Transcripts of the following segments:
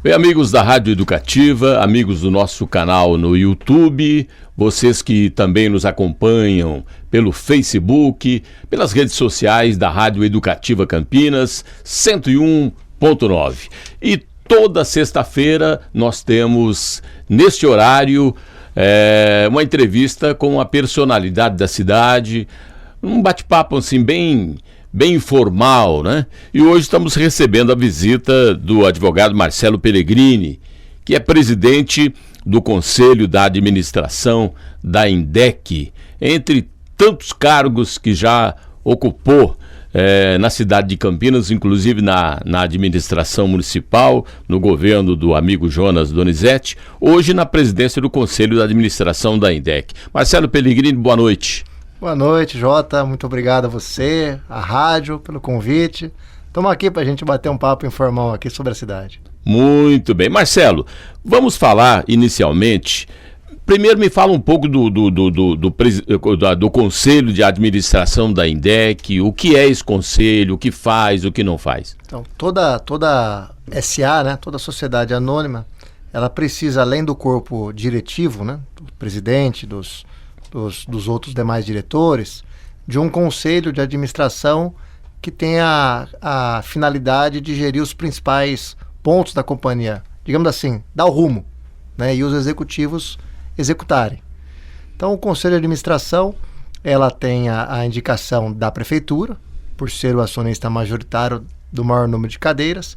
Bem, amigos da Rádio Educativa, amigos do nosso canal no YouTube, vocês que também nos acompanham pelo Facebook, pelas redes sociais da Rádio Educativa Campinas 101.9. E toda sexta-feira nós temos, neste horário, uma entrevista com a personalidade da cidade, um bate-papo assim bem informal, né? E hoje estamos recebendo a visita do advogado Marcelo Pellegrini, que é presidente do Conselho da Administração da INDEC, entre tantos cargos que já ocupou na cidade de Campinas, inclusive na administração municipal, no governo do amigo Jonas Donizete, hoje na presidência do Conselho da Administração da INDEC. Marcelo Pellegrini, boa noite. Boa noite, Jota. Muito obrigado a você, a rádio, pelo convite. Estamos aqui para a gente bater um papo informal aqui sobre a cidade. Muito bem. Marcelo, vamos falar inicialmente. Primeiro me fala um pouco do Conselho de Administração da INDEC, o que é esse conselho, o que faz, o que não faz. Então, toda SA, né, toda sociedade anônima, ela precisa, além do corpo diretivo, né, do presidente, dos outros demais diretores, de um conselho de administração que tenha a finalidade de gerir os principais pontos da companhia, digamos assim, dar o rumo, né, e os executivos executarem. Então, o conselho de administração, ela tem a indicação da prefeitura, por ser o acionista majoritário do maior número de cadeiras.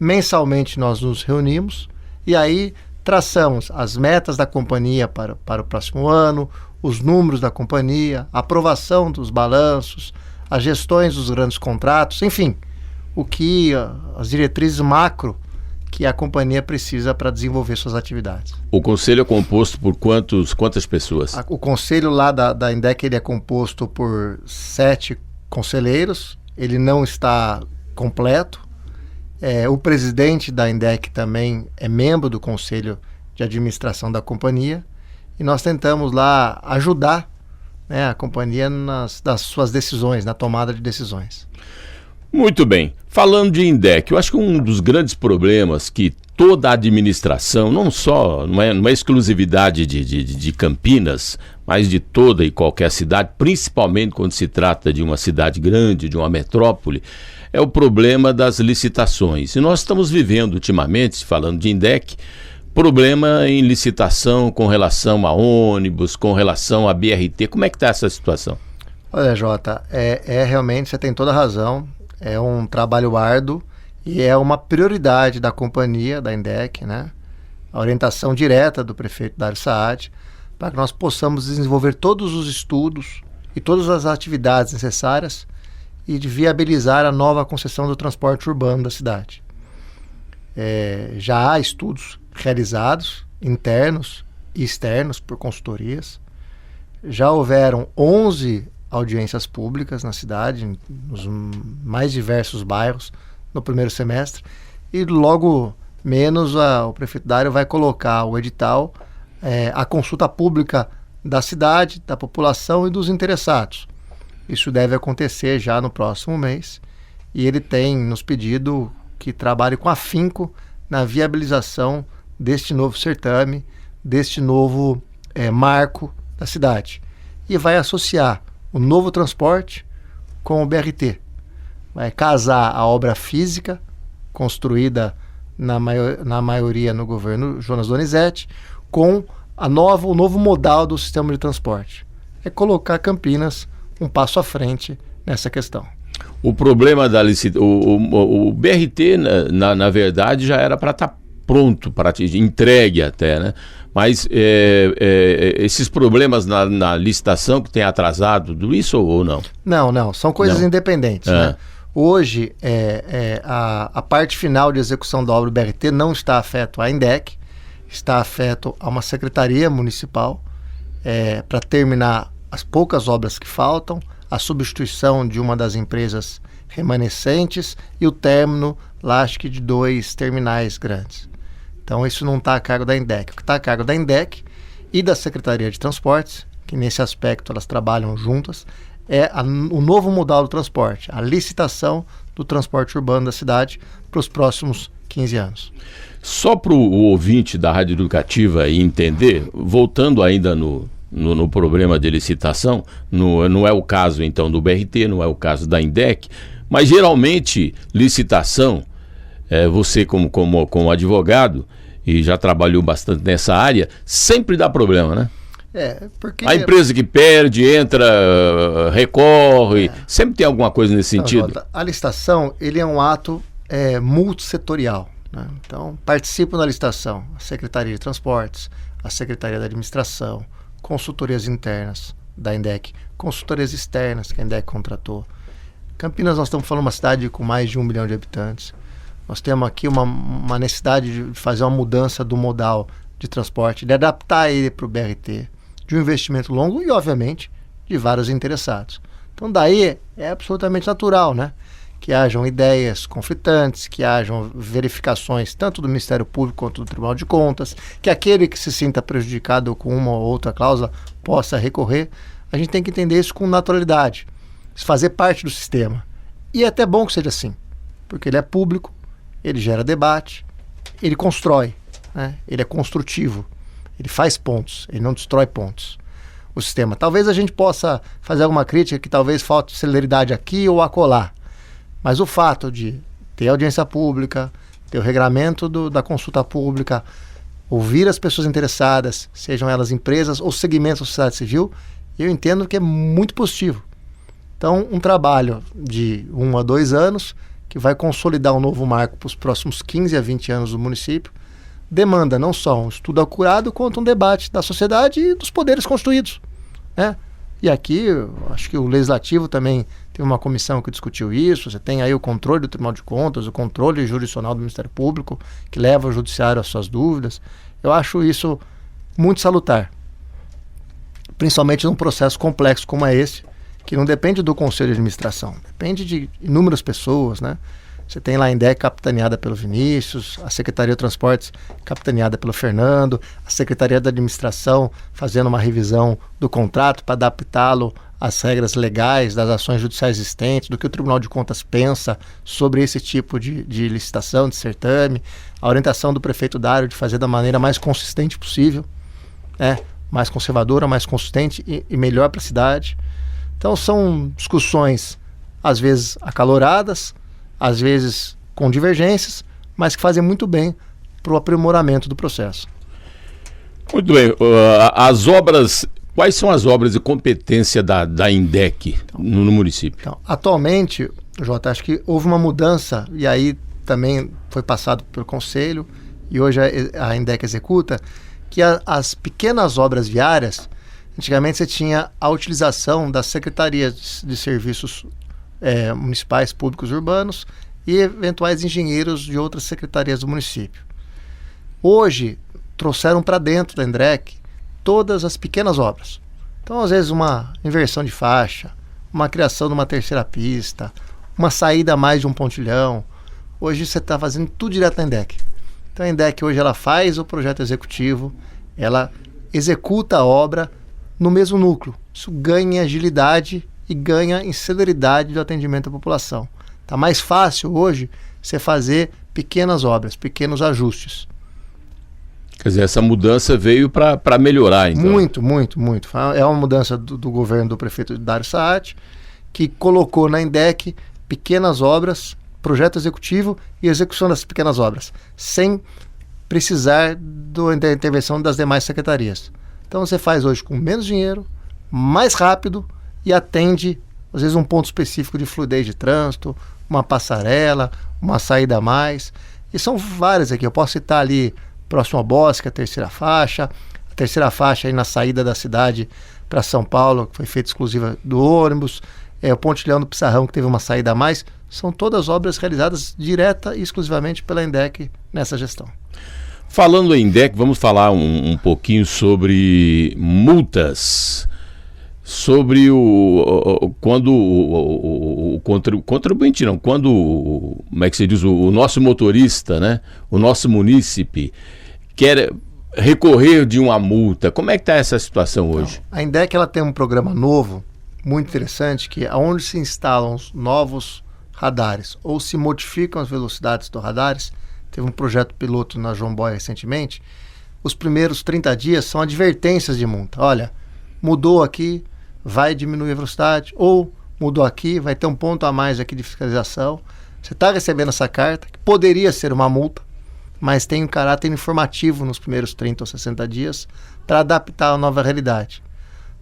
Mensalmente nós nos reunimos e aí traçamos as metas da companhia para o próximo ano, os números da companhia, a aprovação dos balanços, as gestões dos grandes contratos, enfim, as diretrizes macro que a companhia precisa para desenvolver suas atividades. O conselho é composto por quantas pessoas? O conselho lá da INDEC, ele é composto por 7 conselheiros, ele não está completo. O presidente da INDEC também é membro do conselho de administração da companhia. E nós tentamos lá ajudar, né, a companhia nas suas decisões, na tomada de decisões. Muito bem. Falando de INDEC, eu acho que um dos grandes problemas que toda a administração, não é exclusividade de Campinas, mas de toda e qualquer cidade, principalmente quando se trata de uma cidade grande, de uma metrópole, é o problema das licitações. E nós estamos vivendo ultimamente, falando de INDEC, problema em licitação com relação a ônibus, com relação a BRT. Como é que está essa situação? Olha, Jota, realmente, você tem toda a razão. É um trabalho árduo e é uma prioridade da companhia, da INDEC, né? A orientação direta do prefeito Dario Saad, para que nós possamos desenvolver todos os estudos e todas as atividades necessárias e de viabilizar a nova concessão do transporte urbano da cidade. Já há estudos realizados, internos e externos, por consultorias. Já houveram 11 audiências públicas na cidade, nos mais diversos bairros, no primeiro semestre, e logo menos o prefeito Dario vai colocar o edital, a consulta pública da cidade, da população e dos interessados. Isso deve acontecer já no próximo mês, e ele tem nos pedido que trabalhe com afinco na viabilização deste novo certame, deste novo marco da cidade. E vai associar o novo transporte com o BRT. Vai casar a obra física, construída na maioria no governo Jonas Donizete, com o novo modal do sistema de transporte. É colocar Campinas um passo à frente nessa questão. O problema da licitação, o BRT, na verdade, já era para estar pronto, entregue até, né? Mas esses problemas na licitação que tem atrasado tudo isso ou não? Não, são coisas independentes, né? Hoje, a parte final de execução da obra do BRT não está afeto à INDEC, está afeto a uma secretaria municipal para terminar as poucas obras que faltam, a substituição de uma das empresas remanescentes e o término, lá acho que de 2 terminais grandes. Então isso não está a cargo da INDEC. O que está a cargo da INDEC e da Secretaria de Transportes, que nesse aspecto elas trabalham juntas, o novo modal do transporte, a licitação do transporte urbano da cidade para os próximos 15 anos. Só para o ouvinte da Rádio Educativa entender, voltando ainda no problema de licitação, não é o caso então do BRT, não é o caso da INDEC, mas geralmente licitação, você como advogado, e já trabalhou bastante nessa área, sempre dá problema, né? Porque a empresa que perde, entra, recorre, sempre tem alguma coisa nesse sentido. Jota, a licitação, ele é um ato multissetorial, né? Então, participam da licitação a Secretaria de Transportes, a Secretaria da Administração, consultorias internas da INDEC, consultorias externas que a INDEC contratou. Campinas, nós estamos falando de uma cidade com mais de 1 milhão de habitantes. Nós temos aqui uma necessidade de fazer uma mudança do modal de transporte, de adaptar ele para o BRT, de um investimento longo e, obviamente, de vários interessados. Então, daí é absolutamente natural, né? Que hajam ideias conflitantes, que hajam verificações tanto do Ministério Público quanto do Tribunal de Contas, que aquele que se sinta prejudicado com uma ou outra cláusula possa recorrer. A gente tem que entender isso com naturalidade, fazer parte do sistema. E é até bom que seja assim, porque ele é público, ele gera debate, ele constrói, né? Ele é construtivo, ele faz pontos, ele não destrói pontos. O sistema. Talvez a gente possa fazer alguma crítica que talvez falte celeridade aqui ou acolá, mas o fato de ter audiência pública, ter o regramento da consulta pública, ouvir as pessoas interessadas, sejam elas empresas ou segmentos da sociedade civil, eu entendo que é muito positivo. Então, um trabalho de 1 a 2 anos, que vai consolidar um novo marco para os próximos 15 a 20 anos do município, demanda não só um estudo acurado, quanto um debate da sociedade e dos poderes constituídos, né? E aqui, eu acho que o Legislativo também teve uma comissão que discutiu isso. Você tem aí o controle do Tribunal de Contas, o controle jurisdicional do Ministério Público, que leva o Judiciário às suas dúvidas. Eu acho isso muito salutar, principalmente num processo complexo como é esse, que não depende do Conselho de Administração, depende de inúmeras pessoas, né? Você tem lá a INDEC capitaneada pelo Vinícius, a Secretaria de Transportes capitaneada pelo Fernando, a Secretaria da Administração fazendo uma revisão do contrato para adaptá-lo às regras legais das ações judiciais existentes, do que o Tribunal de Contas pensa sobre esse tipo de licitação, de certame, a orientação do prefeito Dário de fazer da maneira mais consistente possível, né? Mais conservadora, mais consistente e melhor para a cidade. Então são discussões às vezes acaloradas, às vezes com divergências, mas que fazem muito bem para o aprimoramento do processo. Muito bem. As obras, quais são as obras de competência da INDEC no município? Então, atualmente, Jota, acho que houve uma mudança, e aí também foi passado pelo Conselho, e hoje a INDEC executa, que as pequenas obras viárias, antigamente você tinha a utilização das secretarias de serviços municipais, públicos, urbanos e eventuais engenheiros de outras secretarias do município. Hoje, trouxeram para dentro da INDEC todas as pequenas obras. Então, às vezes, uma inversão de faixa, uma criação de uma terceira pista, uma saída a mais de um pontilhão. Hoje você está fazendo tudo direto na INDEC. Então, a INDEC hoje ela faz o projeto executivo, ela executa a obra no mesmo núcleo. Isso ganha em agilidade e ganha em celeridade do atendimento à população. Está mais fácil hoje você fazer pequenas obras, pequenos ajustes. Quer dizer, essa mudança veio para melhorar, então. Muito, muito, muito. É uma mudança do governo do prefeito Dário Saad, que colocou na INDEC pequenas obras, projeto executivo e execução das pequenas obras, sem precisar da intervenção das demais secretarias. Então você faz hoje com menos dinheiro, mais rápido, e atende, às vezes, um ponto específico de fluidez de trânsito, uma passarela, uma saída a mais. E são várias aqui. Eu posso citar ali próximo ao Bosque, a terceira faixa aí na saída da cidade para São Paulo, que foi feita exclusiva do ônibus, o Pontilhão do Pissarrão, que teve uma saída a mais. São todas obras realizadas direta e exclusivamente pela INDEC nessa gestão. Falando em INDEC, vamos falar um pouquinho sobre multas. Sobre quando o contribuinte, não, quando, como é que se diz, o nosso motorista, né, o nosso munícipe quer recorrer de uma multa, como é que está essa situação hoje? Então, a INDEC ela tem um programa novo, muito interessante, que é onde se instalam os novos radares ou se modificam as velocidades dos radares, teve um projeto piloto na João Boy recentemente, os primeiros 30 dias são advertências de multa. Olha, mudou aqui, vai diminuir a velocidade, ou mudou aqui, vai ter um ponto a mais aqui de fiscalização. Você está recebendo essa carta, que poderia ser uma multa, mas tem um caráter informativo nos primeiros 30 ou 60 dias para adaptar a nova realidade.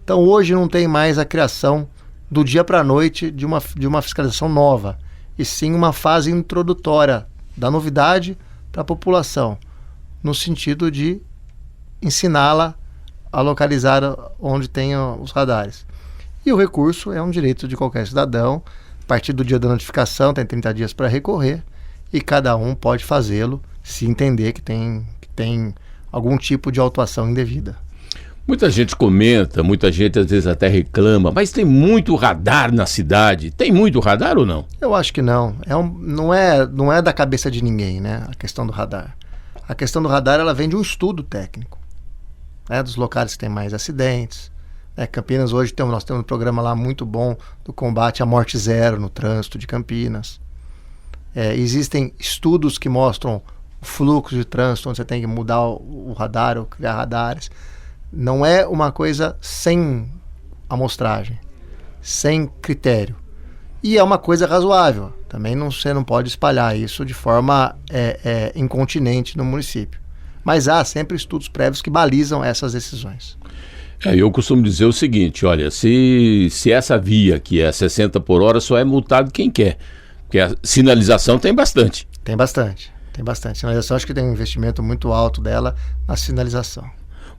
Então hoje não tem mais a criação do dia para a noite de uma fiscalização nova, e sim uma fase introdutória da novidade para a população, no sentido de ensiná-la a localizar onde tem os radares. E o recurso é um direito de qualquer cidadão. A partir do dia da notificação tem 30 dias para recorrer, e cada um pode fazê-lo se entender que tem algum tipo de autuação indevida. Muita gente comenta, muita gente às vezes até reclama, mas tem muito radar na cidade. Tem muito radar ou não? Eu acho que não. Não é da cabeça de ninguém, né, a questão do radar. A questão do radar, ela vem de um estudo técnico, né, dos locais que tem mais acidentes. Campinas hoje nós temos um programa lá muito bom do combate à morte zero no trânsito de Campinas. Existem estudos que mostram o fluxo de trânsito, onde você tem que mudar o radar ou criar radares. Não é uma coisa sem amostragem, sem critério. E é uma coisa razoável. Também você não pode espalhar isso de forma incontinente no município. Mas há sempre estudos prévios que balizam essas decisões. Eu costumo dizer o seguinte, olha, se essa via que é 60 por hora, só é multado quem quer. Porque a sinalização tem bastante. Tem bastante. Sinalização, acho que tem um investimento muito alto dela na sinalização.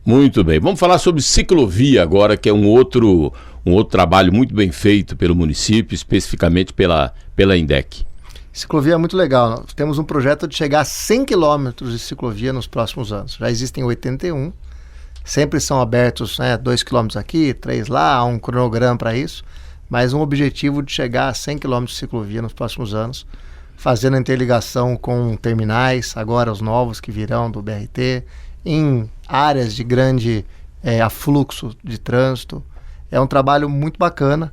Muito bem. Vamos falar sobre ciclovia agora, que é um outro trabalho muito bem feito pelo município, especificamente pela INDEC. Ciclovia é muito legal. Nós temos um projeto de chegar a 100 quilômetros de ciclovia nos próximos anos. Já existem 81. Sempre são abertos 2 quilômetros aqui, 3 lá, há um cronograma para isso, mas um objetivo de chegar a 100 quilômetros de ciclovia nos próximos anos, fazendo a interligação com terminais, agora os novos que virão do BRT, em áreas de grande afluxo de trânsito. É um trabalho muito bacana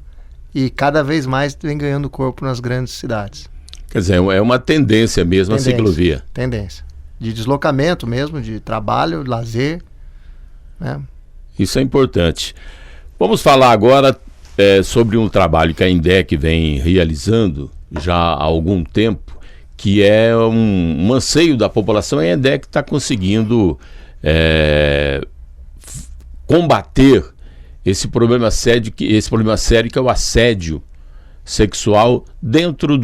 e cada vez mais vem ganhando corpo nas grandes cidades. Quer dizer, é uma tendência mesmo a ciclovia. Tendência. De deslocamento mesmo, de trabalho, lazer. Isso é importante. Vamos falar agora sobre um trabalho que a INDEC vem realizando já há algum tempo, que é um anseio da população. A INDEC está conseguindo combater esse problema sério que é o assédio sexual dentro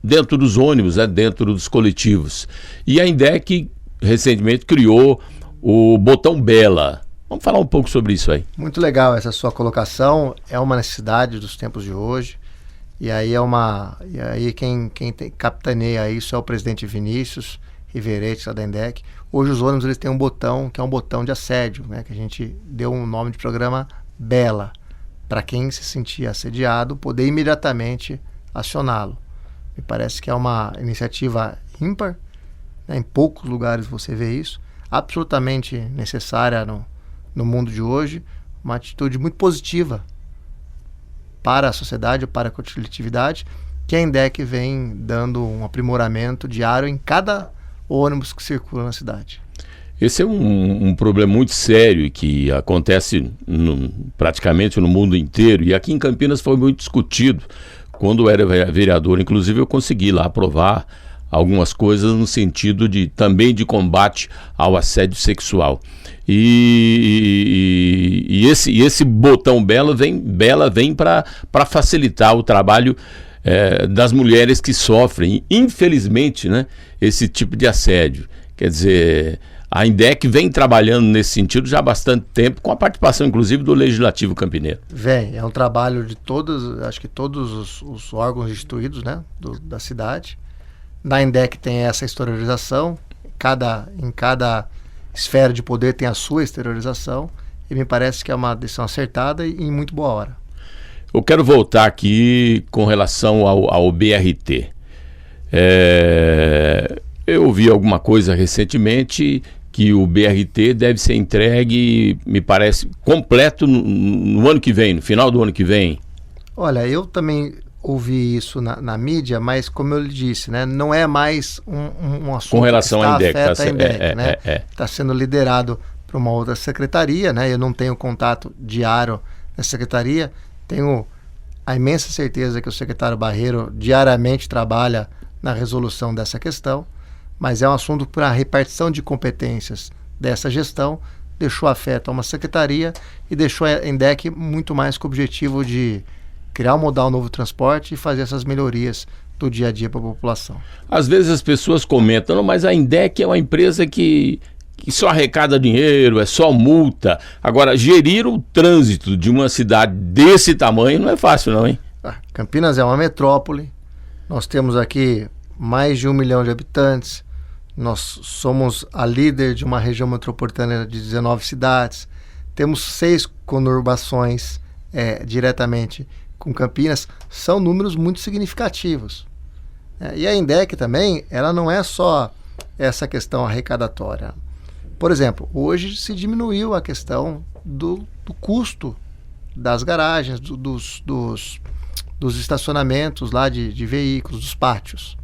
dentro dos ônibus, dentro dos coletivos. E a INDEC recentemente criou o Botão Bela. Vamos falar um pouco sobre isso aí. Muito legal essa sua colocação. É uma necessidade dos tempos de hoje. E aí quem capitaneia isso é o presidente Vinícius Riverete, da INDEC. Hoje os ônibus eles têm um botão que é um botão de assédio, que a gente deu um nome de programa Bela, para quem se sentir assediado poder imediatamente acioná-lo. Me parece que é uma iniciativa ímpar, em poucos lugares você vê isso, absolutamente necessária no mundo de hoje, uma atitude muito positiva para a sociedade, para a coletividade, que a INDEC vem dando um aprimoramento diário em cada ônibus que circula na cidade. Esse é um problema muito sério que acontece praticamente no mundo inteiro, e aqui em Campinas foi muito discutido. Quando eu era vereador, inclusive, eu consegui lá aprovar algumas coisas no sentido também de combate ao assédio sexual. E esse botão Bela vem para facilitar o trabalho das mulheres que sofrem, infelizmente, esse tipo de assédio. Quer dizer, a INDEC vem trabalhando nesse sentido já há bastante tempo, com a participação, inclusive, do Legislativo Campineiro. É um trabalho de acho que todos os órgãos instituídos, da cidade. Na INDEC tem essa exteriorização, em cada esfera de poder tem a sua exteriorização, e me parece que é uma decisão acertada e em muito boa hora. Eu quero voltar aqui com relação ao BRT. Eu vi alguma coisa recentemente que o BRT deve ser entregue, me parece, completo no ano que vem, no final do ano que vem. Olha, eu também ouvir isso na mídia, mas como eu lhe disse, né, não é mais um assunto com relação que à INDEC, afeta a INDEC, né? Está sendo liderado por uma outra secretaria, né? Eu não tenho contato diário na secretaria, tenho a imensa certeza que o secretário Barreiro diariamente trabalha na resolução dessa questão, mas é um assunto para a repartição de competências dessa gestão, deixou afeto a uma secretaria e deixou a INDEC muito mais com o objetivo de criar um modal novo transporte e fazer essas melhorias do dia a dia para a população. Às vezes as pessoas comentam, não, mas a INDEC é uma empresa que só arrecada dinheiro, é só multa. Agora, gerir o trânsito de uma cidade desse tamanho não é fácil não, hein? Campinas é uma metrópole, nós temos aqui mais de 1 milhão de habitantes, nós somos a líder de uma região metropolitana de 19 cidades, temos 6 conurbações diretamente com Campinas, são números muito significativos. E a INDEC também, ela não é só essa questão arrecadatória. Por exemplo, hoje se diminuiu a questão do custo das garagens, dos estacionamentos lá de veículos, dos pátios.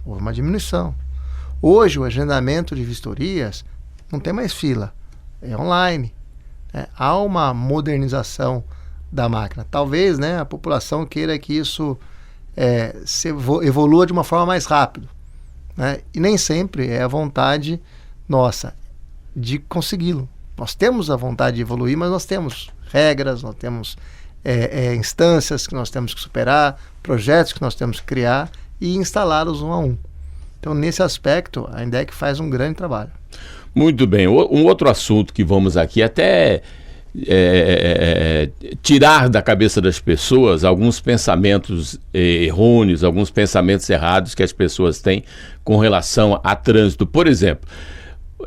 Houve uma diminuição. Hoje o agendamento de vistorias não tem mais fila, é online. Há uma modernização da máquina. Talvez, né, a população queira que isso evolua de uma forma mais rápida, né? E nem sempre é a vontade nossa de consegui-lo. Nós temos a vontade de evoluir, mas nós temos regras, nós temos instâncias que nós temos que superar, projetos que nós temos que criar e instalá-los um a um. Então, nesse aspecto, a INDEC faz um grande trabalho. Muito bem. Um outro assunto que vamos aqui até tirar da cabeça das pessoas alguns pensamentos errôneos, alguns pensamentos errados que as pessoas têm com relação a trânsito. Por exemplo,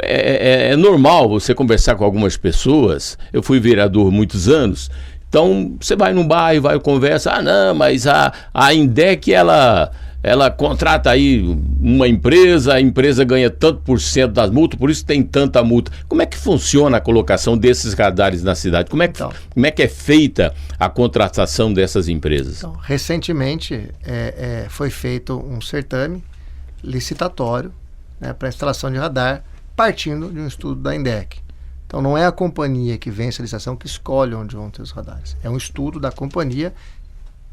é normal você conversar com algumas pessoas. Eu fui vereador muitos anos, então você vai num bairro, vai conversa, não, mas a INDEC ela contrata aí uma empresa, a empresa ganha tanto por cento das multas, por isso tem tanta multa. Como é que funciona a colocação desses radares na cidade? Como é que é feita a contratação dessas empresas? Então, recentemente foi feito um certame licitatório, né, para instalação de radar, partindo de um estudo da INDEC. Então não é a companhia que vence a licitação que escolhe onde vão ter os radares. É um estudo da companhia,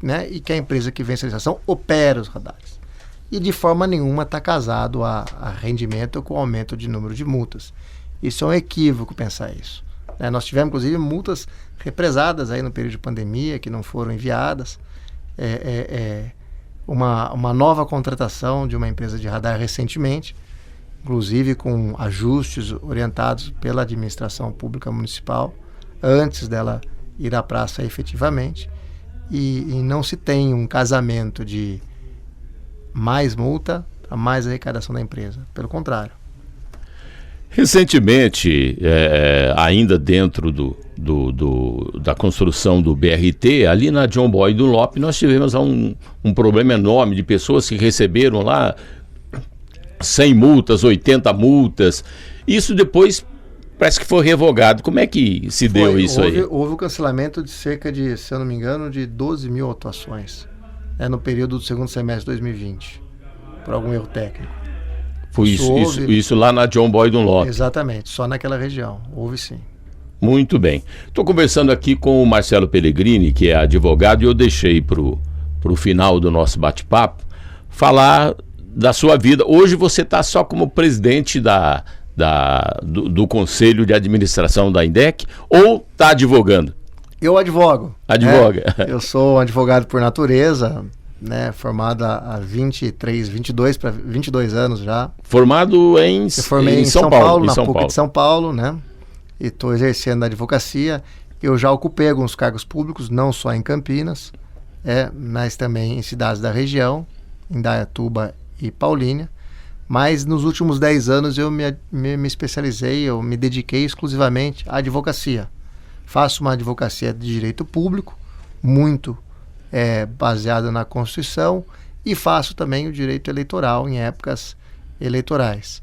né, e que a empresa que vence a licitação opera os radares. E de forma nenhuma está casado a rendimento com o aumento de número de multas. Isso é um equívoco pensar isso. Nós tivemos, inclusive, multas represadas aí no período de pandemia, que não foram enviadas. Uma nova contratação de uma empresa de radar recentemente, inclusive com ajustes orientados pela administração pública municipal, antes dela ir à praça efetivamente. E não se tem um casamento de mais multa a mais arrecadação da empresa. Pelo contrário. Recentemente, ainda dentro da construção do BRT, ali na John Boy Dunlop, nós tivemos um problema enorme de pessoas que receberam lá 100 multas, 80 multas. Isso depois parece que foi revogado. Como é que se deu isso aí? Houve o cancelamento de cerca de, se eu não me engano, de 12 mil autuações, no período do segundo semestre de 2020, por algum erro técnico. Foi isso lá na John Boy Dunlop? Exatamente, só naquela região. Houve sim. Muito bem. Estou conversando aqui com o Marcelo Pellegrini, que é advogado, e eu deixei para o final do nosso bate-papo falar da sua vida. Hoje você está só como presidente do Conselho de Administração da INDEC ou está advogando? Eu advogo. Advoga. Eu sou um advogado por natureza, né, formado há 22 anos já. Formado Eu formei em São Paulo, na PUC de São Paulo, né? E estou exercendo a advocacia. Eu já ocupei alguns cargos públicos, não só em Campinas, mas também em cidades da região, Indaiatuba e Paulínia. Mas nos últimos 10 anos eu me especializei, eu me dediquei exclusivamente à advocacia. Faço uma advocacia de direito público, muito baseada na Constituição, e faço também o direito eleitoral em épocas eleitorais.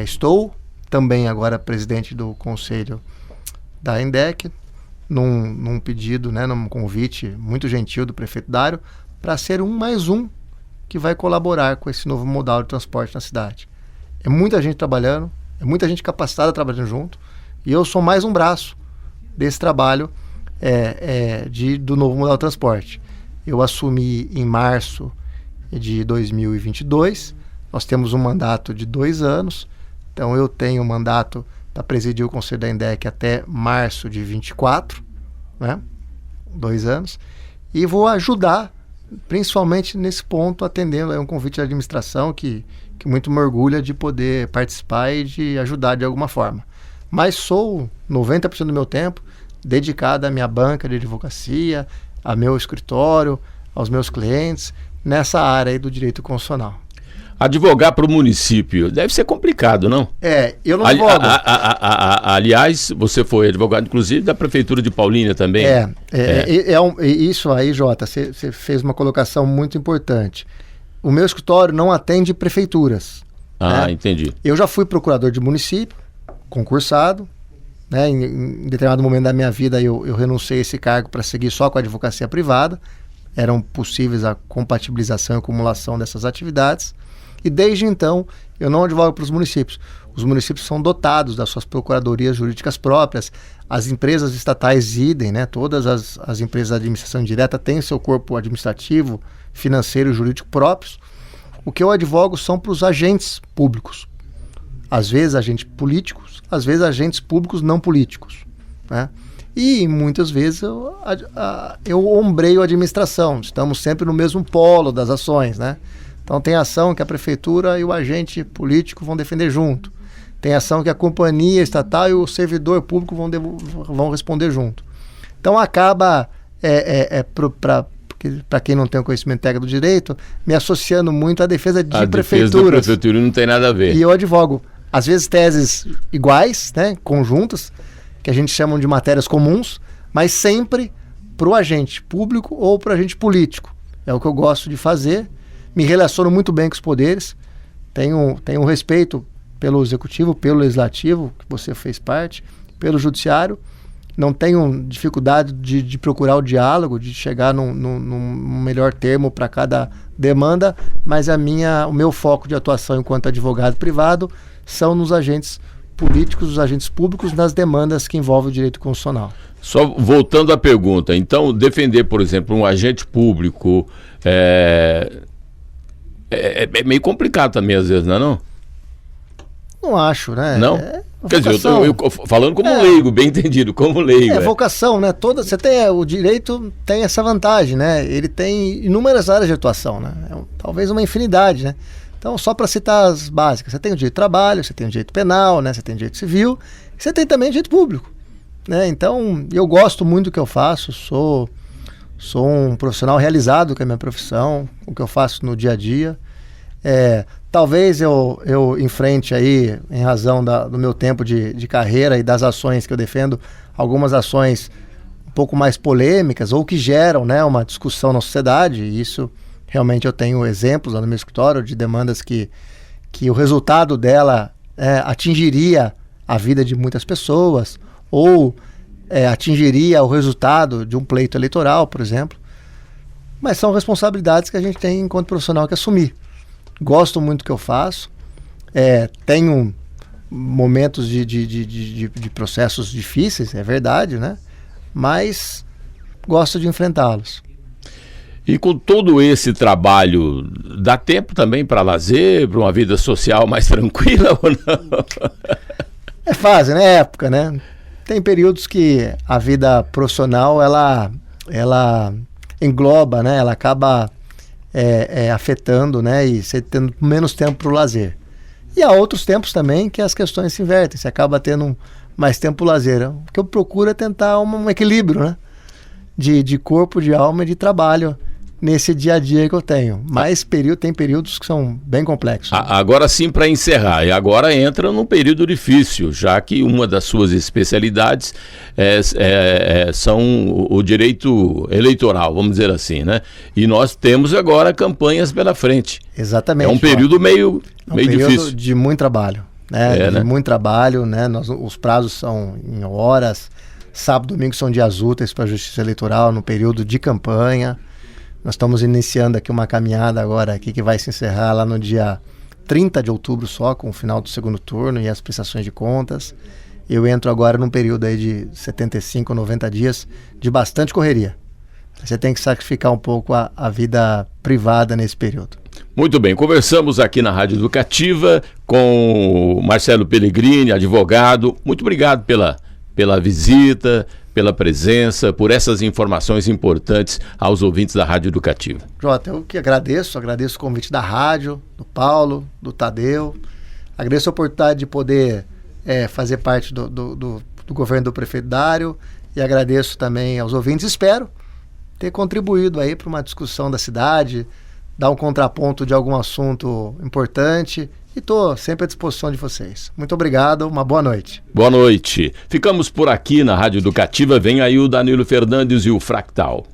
Estou também agora presidente do Conselho da INDEC, num pedido, né, num convite muito gentil do prefeito Dário, para ser mais um que vai colaborar com esse novo modal de transporte na cidade. É muita gente trabalhando, é muita gente capacitada trabalhando junto, e eu sou mais um braço desse trabalho do novo modal de transporte. Eu assumi em março de 2022, nós temos um mandato de 2 anos, então eu tenho um mandato para presidir o Conselho da INDEC até março de 24, né? 2 anos, e vou ajudar, principalmente nesse ponto, atendendo a um convite da administração que muito me orgulha de poder participar e de ajudar de alguma forma. Mas sou 90% do meu tempo dedicado à minha banca de advocacia, ao meu escritório, aos meus clientes, nessa área aí do direito constitucional. Advogar para o município deve ser complicado, não? Eu não advogo. Aliás, você foi advogado, inclusive, da Prefeitura de Paulínia também. Isso aí, Jota, você fez uma colocação muito importante. O meu escritório não atende prefeituras. Né? Entendi. Eu já fui procurador de município, concursado, né? Em determinado momento da minha vida eu renunciei a esse cargo para seguir só com a advocacia privada. Eram possíveis a compatibilização e acumulação dessas atividades. E desde então, eu não advogo para os municípios. Os municípios são dotados das suas procuradorias jurídicas próprias. As empresas estatais idem, né? Todas as empresas da administração indireta têm seu corpo administrativo, financeiro e jurídico próprios. O que eu advogo são para os agentes públicos. Às vezes agentes políticos, às vezes agentes públicos não políticos, né? E muitas vezes eu ombreio a administração. Estamos sempre no mesmo polo das ações, né? Então tem ação que a prefeitura e o agente político vão defender junto. Tem ação que a companhia estatal e o servidor público vão responder junto. Então acaba, para quem não tem o conhecimento técnico do direito, me associando muito à defesa de prefeituras. A defesa da prefeitura não tem nada a ver. E eu advogo, às vezes, teses iguais, né, conjuntas, que a gente chama de matérias comuns, mas sempre para o agente público ou para o agente político. É o que eu gosto de fazer. Me relaciono muito bem com os poderes, tenho respeito pelo executivo, pelo legislativo, que você fez parte, pelo judiciário. Não tenho dificuldade de procurar o diálogo, de chegar num melhor termo para cada demanda, mas o meu foco de atuação enquanto advogado privado são nos agentes políticos, os agentes públicos, nas demandas que envolvem o direito constitucional. Só voltando à pergunta, então defender, por exemplo, um agente público é meio complicado também, às vezes, não é não? Não acho, né? Não? Quer dizer, eu falando como leigo, bem entendido, como leigo. Vocação, né? Você tem, o direito tem essa vantagem, né? Ele tem inúmeras áreas de atuação, né? Talvez uma infinidade, né? Então, só para citar as básicas, você tem o direito do trabalho, você tem o direito penal, né? Você tem o direito civil, e você tem também o direito público, né? Então, eu gosto muito do que eu faço, sou um profissional realizado com a minha profissão, o que eu faço no dia a dia. Talvez eu enfrente aí, em razão do meu tempo de carreira e das ações que eu defendo, algumas ações um pouco mais polêmicas ou que geram, né, uma discussão na sociedade, e isso realmente eu tenho exemplos lá no meu escritório de demandas que o resultado dela atingiria a vida de muitas pessoas ou atingiria o resultado de um pleito eleitoral, por exemplo. Mas são responsabilidades que a gente tem enquanto profissional que assumir. Gosto muito do que eu faço, tenho momentos de processos difíceis, é verdade, né? Mas gosto de enfrentá-los. E com todo esse trabalho, dá tempo também para lazer, para uma vida social mais tranquila ou não? É fase, né? Época, né? Tem períodos que a vida profissional, ela engloba, né? Ela acaba afetando, né? E você tendo menos tempo para o lazer. E há outros tempos também que as questões se invertem, você acaba tendo mais tempo para o lazer. O que eu procuro é tentar um equilíbrio, né? De corpo, de alma e de trabalho nesse dia a dia que eu tenho. Mas tem períodos que são bem complexos. Agora sim, para encerrar, e agora entra num período difícil, já que uma das suas especialidades são o direito eleitoral, vamos dizer assim, né? E nós temos agora campanhas pela frente. Exatamente. É um período meio difícil. De muito trabalho, né? Né? Muito trabalho, né? Os prazos são em horas, Sábado e domingo são dias úteis para a Justiça Eleitoral no período de campanha. Nós estamos iniciando aqui uma caminhada agora aqui que vai se encerrar lá no dia 30 de outubro só, com o final do segundo turno e as prestações de contas. Eu entro agora num período aí de 75, 90 dias de bastante correria. Você tem que sacrificar um pouco a vida privada nesse período. Muito bem, conversamos aqui na Rádio Educativa com o Marcelo Pellegrini, advogado. Muito obrigado pela visita, pela presença, por essas informações importantes aos ouvintes da Rádio Educativa. Jota, eu que agradeço o convite da rádio, do Paulo, do Tadeu. Agradeço a oportunidade de poder fazer parte do governo do prefeito Dário e agradeço também aos ouvintes. Espero ter contribuído aí para uma discussão da cidade, dar um contraponto de algum assunto importante e estou sempre à disposição de vocês. Muito obrigado, uma boa noite. Boa noite. Ficamos por aqui na Rádio Educativa. Vem aí o Danilo Fernandes e o Fractal.